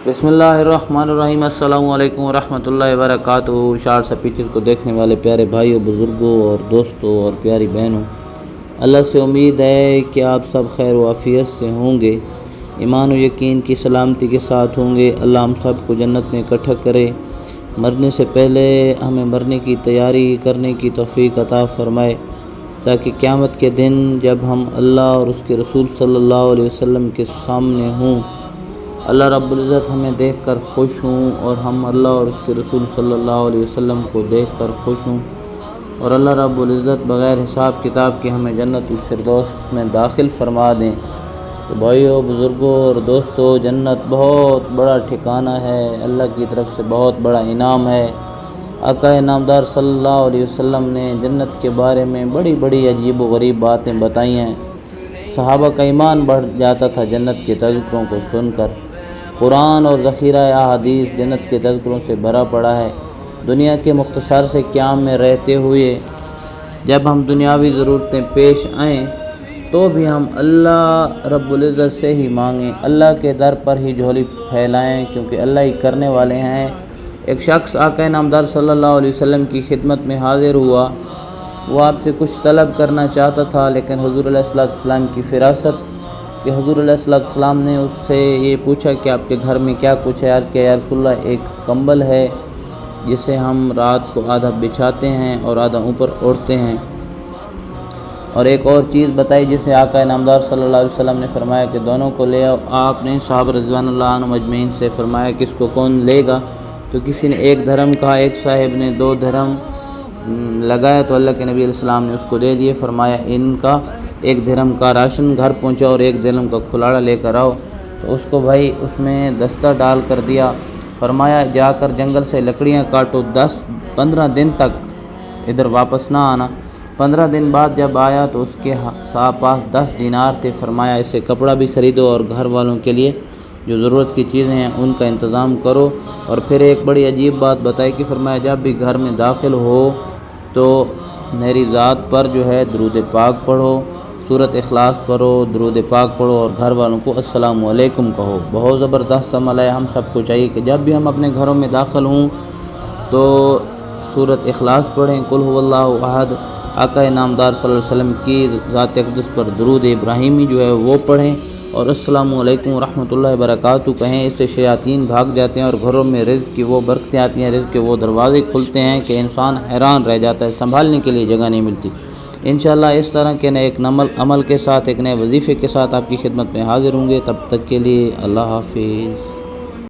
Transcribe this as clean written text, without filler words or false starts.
بسم اللہ الرحمن الرحیم۔ السلام علیکم ورحمۃ اللہ وبرکاتہ۔ شارٹ سا پکچر کو دیکھنے والے پیارے بھائیوں، بزرگوں اور دوستوں اور پیاری بہنوں، اللہ سے امید ہے کہ آپ سب خیر و عافیت سے ہوں گے، ایمان و یقین کی سلامتی کے ساتھ ہوں گے۔ اللہ ہم سب کو جنت میں اکٹھا کرے، مرنے سے پہلے ہمیں مرنے کی تیاری کرنے کی توفیق عطا فرمائے، تاکہ قیامت کے دن جب ہم اللہ اور اس کے رسول صلی اللہ علیہ وسلم کے سامنے ہوں، اللہ رب العزت ہمیں دیکھ کر خوش ہوں اور ہم اللہ اور اس کے رسول صلی اللہ علیہ وسلم کو دیکھ کر خوش ہوں، اور اللہ رب العزت بغیر حساب کتاب کے ہمیں جنت الفردوس میں داخل فرما دیں۔ تو بھائیوں، بزرگوں اور دوستوں، جنت بہت بڑا ٹھکانہ ہے، اللہ کی طرف سے بہت بڑا انعام ہے۔ آقا نامدار صلی اللہ علیہ وسلم نے جنت کے بارے میں بڑی بڑی عجیب و غریب باتیں بتائی ہیں۔ صحابہ کا ایمان بڑھ جاتا تھا جنت کے تذکروں کو سن کر۔ قرآن اور ذخیرہ احادیث جنت کے تذکروں سے بھرا پڑا ہے۔ دنیا کے مختصر سے قیام میں رہتے ہوئے جب ہم دنیاوی ضرورتیں پیش آئیں تو بھی ہم اللہ رب العزت سے ہی مانگیں، اللہ کے در پر ہی جھولی پھیلائیں، کیونکہ اللہ ہی کرنے والے ہیں۔ ایک شخص آقا نامدار صلی اللہ علیہ وسلم کی خدمت میں حاضر ہوا۔ وہ آپ سے کچھ طلب کرنا چاہتا تھا، لیکن حضور علیہ السلام کی فراست کہ حضور علیہ السلام نے اس سے یہ پوچھا کہ آپ کے گھر میں کیا کچھ ہے۔ عرض کیا یا رسول اللہ، ایک کمبل ہے جسے ہم رات کو آدھا بچھاتے ہیں اور آدھا اوپر اوڑھتے ہیں، اور ایک اور چیز بتائی جسے آقا نامدار صلی اللہ علیہ وسلم نے فرمایا کہ دونوں کو لے آؤ۔ آپ نے صحابہ رضوان اللہ عنہم اجمعین سے فرمایا کس کو کون لے گا؟ تو کسی نے 1 درہم کہا، ایک صاحب نے 2 درہم لگایا، تو اللہ کے نبی علیہ السلام نے اس کو دے دیے، فرمایا ان کا 1 درہم کا راشن گھر پہنچا اور 1 درہم کا کھلاڑا لے کر آؤ۔ تو اس کو بھائی اس میں دستہ ڈال کر دیا، فرمایا جا کر جنگل سے لکڑیاں کاٹو، 15 دن تک ادھر واپس نہ آنا۔ 15 دن بعد جب آیا تو اس کے پاس 10 دینار تھے، فرمایا اسے کپڑا بھی خریدو اور گھر والوں کے لیے جو ضرورت کی چیزیں ہیں ان کا انتظام کرو۔ اور پھر ایک بڑی عجیب بات بتائی کہ فرمایا جب بھی گھر میں داخل ہو تو میری ذات پر جو ہے درود پاک پڑھو، سورۃ اخلاص پڑھو، درود پاک پڑھو اور گھر والوں کو السلام علیکم کہو۔ بہت زبردست عمل ہے۔ ہم سب کو چاہیے کہ جب بھی ہم اپنے گھروں میں داخل ہوں تو سورۃ اخلاص پڑھیں، قل هو اللہ احد، آقا نامدار صلی اللہ علیہ وسلم کی ذات اقدس پر درود ابراہیمی جو ہے وہ پڑھیں، اور السلام علیکم ورحمۃ اللہ وبرکاتہ کہیں۔ اس سے شیاطین بھاگ جاتے ہیں اور گھروں میں رزق کی وہ برکتیں آتی ہیں، رزق کے وہ دروازے کھلتے ہیں کہ انسان حیران رہ جاتا ہے، سنبھالنے کے لیے جگہ نہیں ملتی۔ انشاءاللہ اس طرح کے نئے ایک عمل کے ساتھ، ایک نئے وظیفے کے ساتھ آپ کی خدمت میں حاضر ہوں گے۔ تب تک کے لیے اللہ حافظ۔